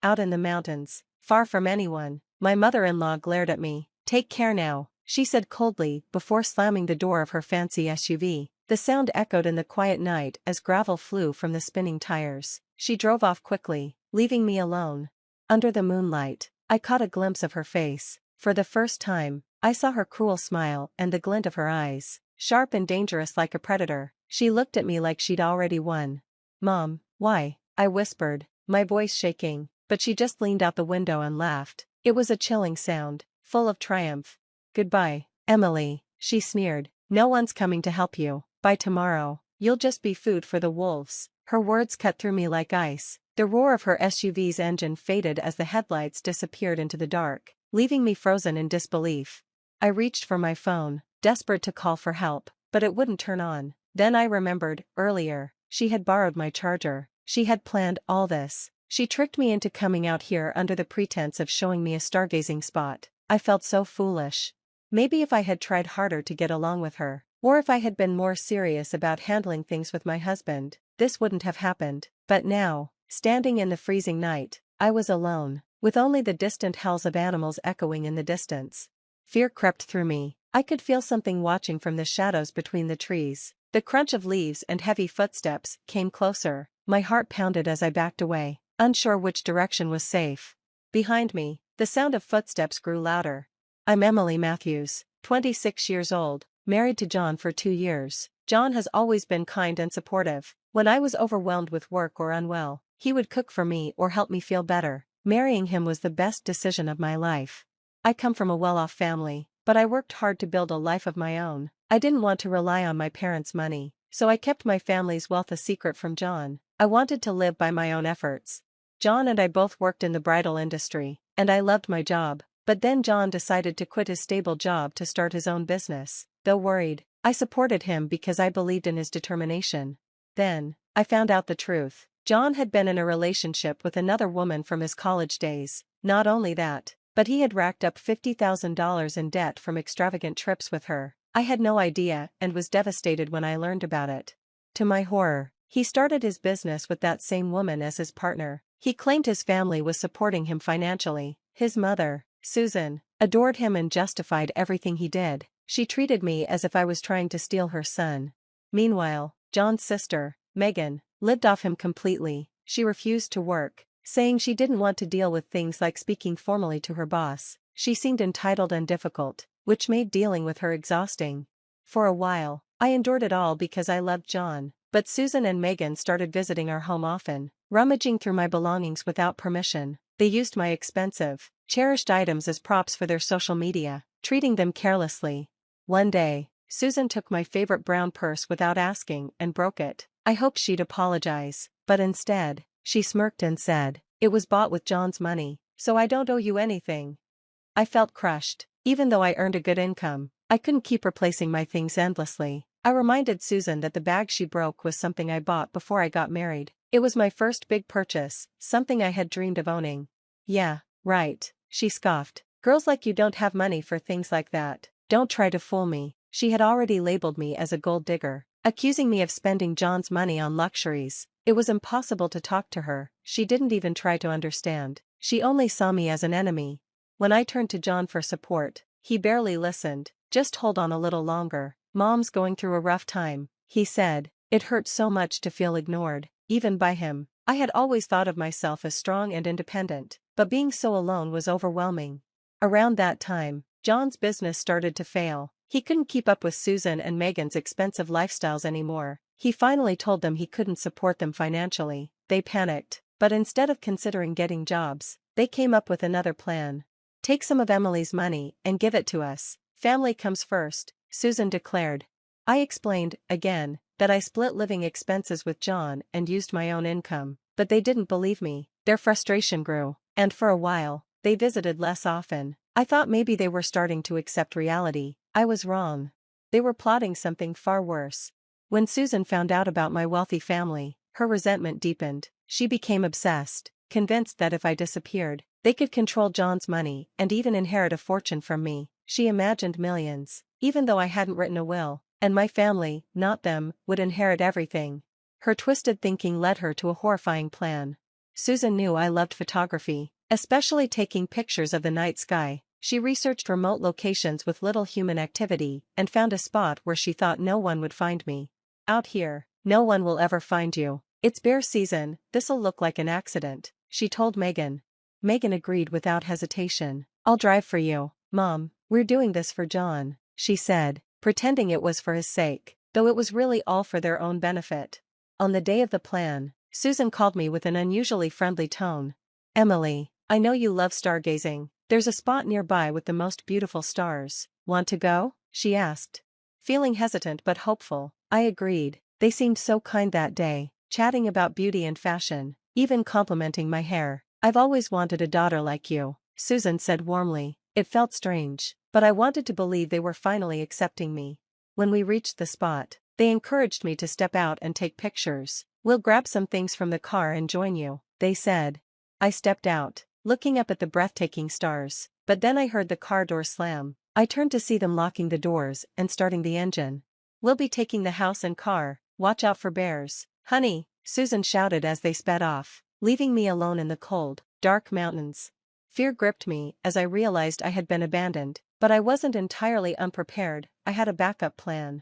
out in the mountains, far from anyone. My mother-in-law glared at me. "Take care now," she said coldly before slamming the door of her fancy SUV. The sound echoed in the quiet night as gravel flew from the spinning tires. She drove off quickly, leaving me alone. Under the moonlight, I caught a glimpse of her face. For the first time, I saw her cruel smile and the glint of her eyes, sharp and dangerous like a predator. She looked at me like she'd already won. "Mom, why?" I whispered, my voice shaking, but she just leaned out the window and laughed. It was a chilling sound, full of triumph. "Goodbye, Emily," she sneered. "No one's coming to help you. By tomorrow, you'll just be food for the wolves." Her words cut through me like ice. The roar of her SUV's engine faded as the headlights disappeared into the dark, leaving me frozen in disbelief. I reached for my phone, desperate to call for help, but it wouldn't turn on. Then I remembered, earlier, she had borrowed my charger. She had planned all this. She tricked me into coming out here under the pretense of showing me a stargazing spot. I felt so foolish. Maybe if I had tried harder to get along with her, or if I had been more serious about handling things with my husband, this wouldn't have happened. But now, standing in the freezing night, I was alone, with only the distant howls of animals echoing in the distance. Fear crept through me. I could feel something watching from the shadows between the trees. The crunch of leaves and heavy footsteps came closer. My heart pounded as I backed away, unsure which direction was safe. Behind me, the sound of footsteps grew louder. "I'm Emily Matthews, 26 years old, married to John for 2 years. John has always been kind and supportive. When I was overwhelmed with work or unwell, he would cook for me or help me feel better. Marrying him was the best decision of my life. I come from a well-off family, but I worked hard to build a life of my own. I didn't want to rely on my parents' money, so I kept my family's wealth a secret from John. I wanted to live by my own efforts. John and I both worked in the bridal industry, and I loved my job. But then John decided to quit his stable job to start his own business. Though worried, I supported him because I believed in his determination. Then, I found out the truth. John had been in a relationship with another woman from his college days. Not only that, but he had racked up $50,000 in debt from extravagant trips with her. I had no idea and was devastated when I learned about it. To my horror, he started his business with that same woman as his partner. He claimed his family was supporting him financially. His mother, Susan, adored him and justified everything he did. She treated me as if I was trying to steal her son. Meanwhile, John's sister, Megan, lived off him completely. She refused to work, saying she didn't want to deal with things like speaking formally to her boss. She seemed entitled and difficult, which made dealing with her exhausting. For a while, I endured it all because I loved John, but Susan and Megan started visiting our home often, rummaging through my belongings without permission. They used my expensive, cherished items as props for their social media, treating them carelessly. One day, Susan took my favorite brown purse without asking and broke it. I hoped she'd apologize, but instead, she smirked and said, "It was bought with John's money, so I don't owe you anything." I felt crushed. Even though I earned a good income, I couldn't keep replacing my things endlessly. I reminded Susan that the bag she broke was something I bought before I got married. It was my first big purchase, something I had dreamed of owning. "Yeah, right," she scoffed. "Girls like you don't have money for things like that. Don't try to fool me." She had already labeled me as a gold digger, accusing me of spending John's money on luxuries. It was impossible to talk to her. She didn't even try to understand. She only saw me as an enemy. When I turned to John for support, he barely listened. "Just hold on a little longer. Mom's going through a rough time," he said. It hurt so much to feel ignored, even by him. I had always thought of myself as strong and independent, but being so alone was overwhelming. Around that time, John's business started to fail. He couldn't keep up with Susan and Megan's expensive lifestyles anymore. He finally told them he couldn't support them financially. They panicked, but instead of considering getting jobs, they came up with another plan. "Take some of Emily's money and give it to us. Family comes first," Susan declared. I explained, again, that I split living expenses with John and used my own income, but they didn't believe me. Their frustration grew, and for a while, they visited less often. I thought maybe they were starting to accept reality. I was wrong. They were plotting something far worse. When Susan found out about my wealthy family, her resentment deepened. She became obsessed, convinced that if I disappeared, they could control John's money and even inherit a fortune from me. She imagined millions, even though I hadn't written a will, and my family, not them, would inherit everything. Her twisted thinking led her to a horrifying plan. Susan knew I loved photography, especially taking pictures of the night sky. She researched remote locations with little human activity and found a spot where she thought no one would find me. Out here, no one will ever find you. It's bear season, this'll look like an accident, she told Megan. Megan agreed without hesitation. I'll drive for you, Mom, we're doing this for John, she said, pretending it was for his sake, though it was really all for their own benefit. On the day of the plan, Susan called me with an unusually friendly tone. Emily, I know you love stargazing. There's a spot nearby with the most beautiful stars. Want to go? She asked. Feeling hesitant but hopeful, I agreed. They seemed so kind that day, chatting about beauty and fashion, even complimenting my hair. I've always wanted a daughter like you, Susan said warmly. It felt strange, but I wanted to believe they were finally accepting me. When we reached the spot, they encouraged me to step out and take pictures. We'll grab some things from the car and join you, they said. I stepped out, looking up at the breathtaking stars, but then I heard the car door slam. I turned to see them locking the doors and starting the engine. We'll be taking the house and car, watch out for bears, honey, Susan shouted as they sped off, leaving me alone in the cold, dark mountains. Fear gripped me as I realized I had been abandoned, but I wasn't entirely unprepared. I had a backup plan.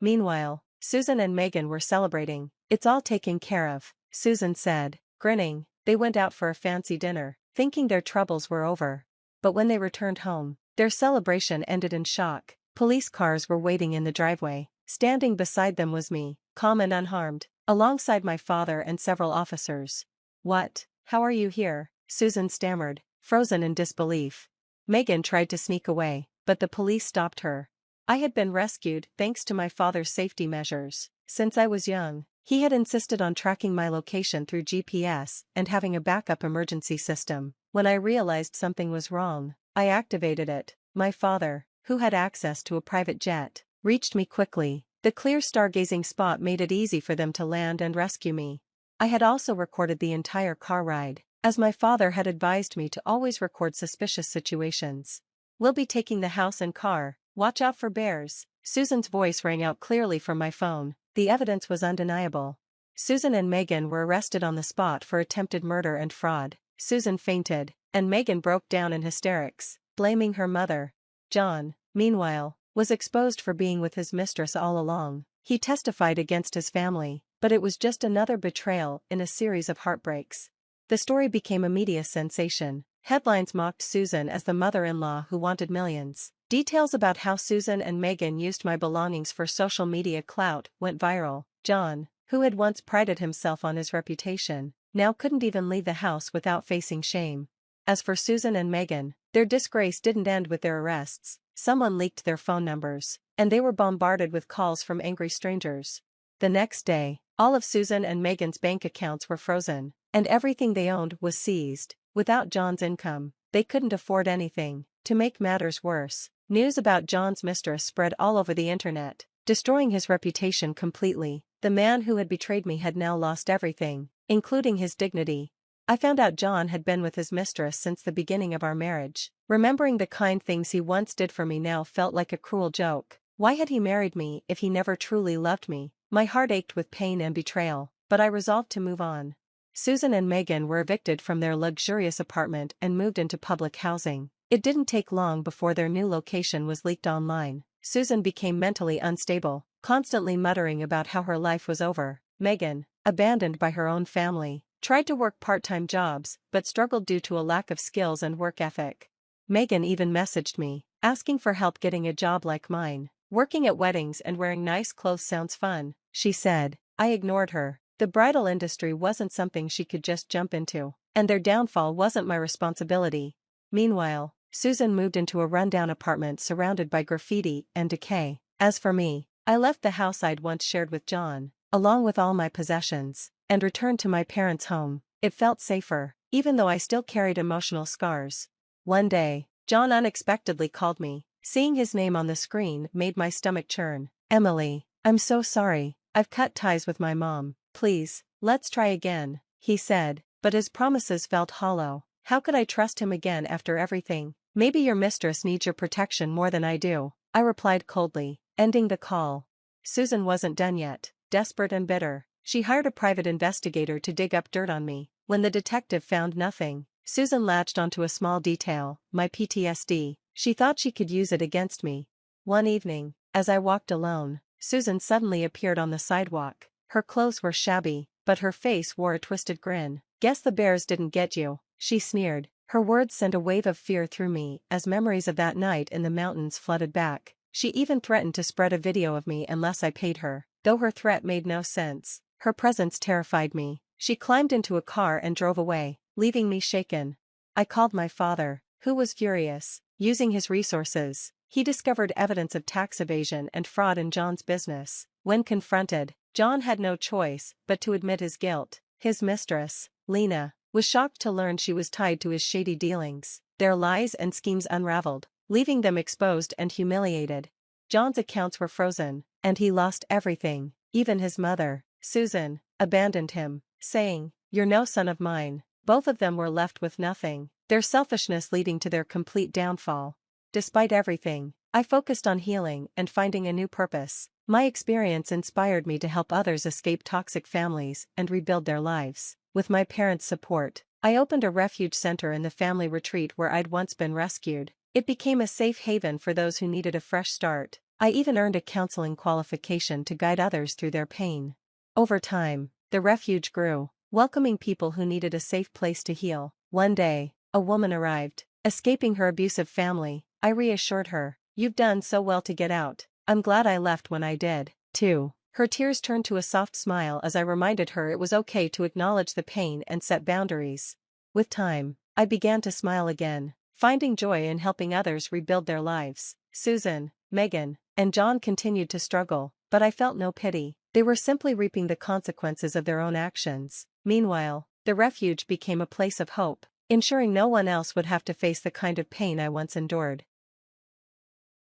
Meanwhile, Susan and Megan were celebrating. It's all taken care of, Susan said, grinning. They went out for a fancy dinner, thinking their troubles were over. But when they returned home, their celebration ended in shock. Police cars were waiting in the driveway. Standing beside them was me, calm and unharmed, alongside my father and several officers. What? How are you here? Susan stammered, frozen in disbelief. Megan tried to sneak away, but the police stopped her. I had been rescued thanks to my father's safety measures. Since I was young, he had insisted on tracking my location through GPS and having a backup emergency system. When I realized something was wrong, I activated it. My father, who had access to a private jet, reached me quickly. The clear stargazing spot made it easy for them to land and rescue me. I had also recorded the entire car ride, as my father had advised me to always record suspicious situations. We'll be taking the house and car, watch out for bears. Susan's voice rang out clearly from my phone. The evidence was undeniable. Susan and Megan were arrested on the spot for attempted murder and fraud. Susan fainted, and Megan broke down in hysterics, blaming her mother. John, meanwhile, was exposed for being with his mistress all along. He testified against his family, but it was just another betrayal in a series of heartbreaks. The story became a media sensation. Headlines mocked Susan as the mother-in-law who wanted millions. Details about how Susan and Megan used my belongings for social media clout went viral. John, who had once prided himself on his reputation, now couldn't even leave the house without facing shame. As for Susan and Megan, their disgrace didn't end with their arrests. Someone leaked their phone numbers, and they were bombarded with calls from angry strangers. The next day, all of Susan and Megan's bank accounts were frozen, and everything they owned was seized. Without John's income, they couldn't afford anything. To make matters worse, news about John's mistress spread all over the internet, destroying his reputation completely. The man who had betrayed me had now lost everything, including his dignity. I found out John had been with his mistress since the beginning of our marriage. Remembering the kind things he once did for me now felt like a cruel joke. Why had he married me if he never truly loved me? My heart ached with pain and betrayal, but I resolved to move on. Susan and Megan were evicted from their luxurious apartment and moved into public housing. It didn't take long before their new location was leaked online. Susan became mentally unstable, constantly muttering about how her life was over. Megan, abandoned by her own family, tried to work part-time jobs but struggled due to a lack of skills and work ethic. Megan even messaged me, asking for help getting a job like mine. Working at weddings and wearing nice clothes sounds fun, she said. I ignored her. The bridal industry wasn't something she could just jump into, and their downfall wasn't my responsibility. Meanwhile, Susan moved into a rundown apartment surrounded by graffiti and decay. As for me, I left the house I'd once shared with John, along with all my possessions, and returned to my parents' home. It felt safer, even though I still carried emotional scars. One day, John unexpectedly called me. Seeing his name on the screen made my stomach churn. Emily, I'm so sorry, I've cut ties with my mom. Please, let's try again, he said, but his promises felt hollow. How could I trust him again after everything? Maybe your mistress needs your protection more than I do, I replied coldly, ending the call. Susan wasn't done yet. Desperate and bitter, She hired a private investigator to dig up dirt on me. When the detective found nothing, Susan latched onto a small detail, my PTSD. She thought she could use it against me. One evening, as I walked alone, Susan suddenly appeared on the sidewalk. Her clothes were shabby, but her face wore a twisted grin. "Guess the bears didn't get you," she sneered. Her words sent a wave of fear through me as memories of that night in the mountains flooded back. She even threatened to spread a video of me unless I paid her. Though her threat made no sense, her presence terrified me. She climbed into a car and drove away, leaving me shaken. I called my father, who was furious. Using his resources, he discovered evidence of tax evasion and fraud in John's business. When confronted, John had no choice but to admit his guilt. His mistress, Lena, was shocked to learn she was tied to his shady dealings. Their lies and schemes unraveled, leaving them exposed and humiliated. John's accounts were frozen, and he lost everything. Even his mother, Susan, abandoned him, saying, "You're no son of mine." Both of them were left with nothing, their selfishness leading to their complete downfall. Despite everything, I focused on healing and finding a new purpose. My experience inspired me to help others escape toxic families and rebuild their lives. With my parents' support, I opened a refuge center in the family retreat where I'd once been rescued. It became a safe haven for those who needed a fresh start. I even earned a counseling qualification to guide others through their pain. Over time, the refuge grew, welcoming people who needed a safe place to heal. One day, a woman arrived, escaping her abusive family. I reassured her, "You've done so well to get out. I'm glad I left when I did, too." Her tears turned to a soft smile as I reminded her it was okay to acknowledge the pain and set boundaries. With time, I began to smile again, finding joy in helping others rebuild their lives. Susan, Megan, and John continued to struggle, but I felt no pity. They were simply reaping the consequences of their own actions. Meanwhile, the refuge became a place of hope, ensuring no one else would have to face the kind of pain I once endured.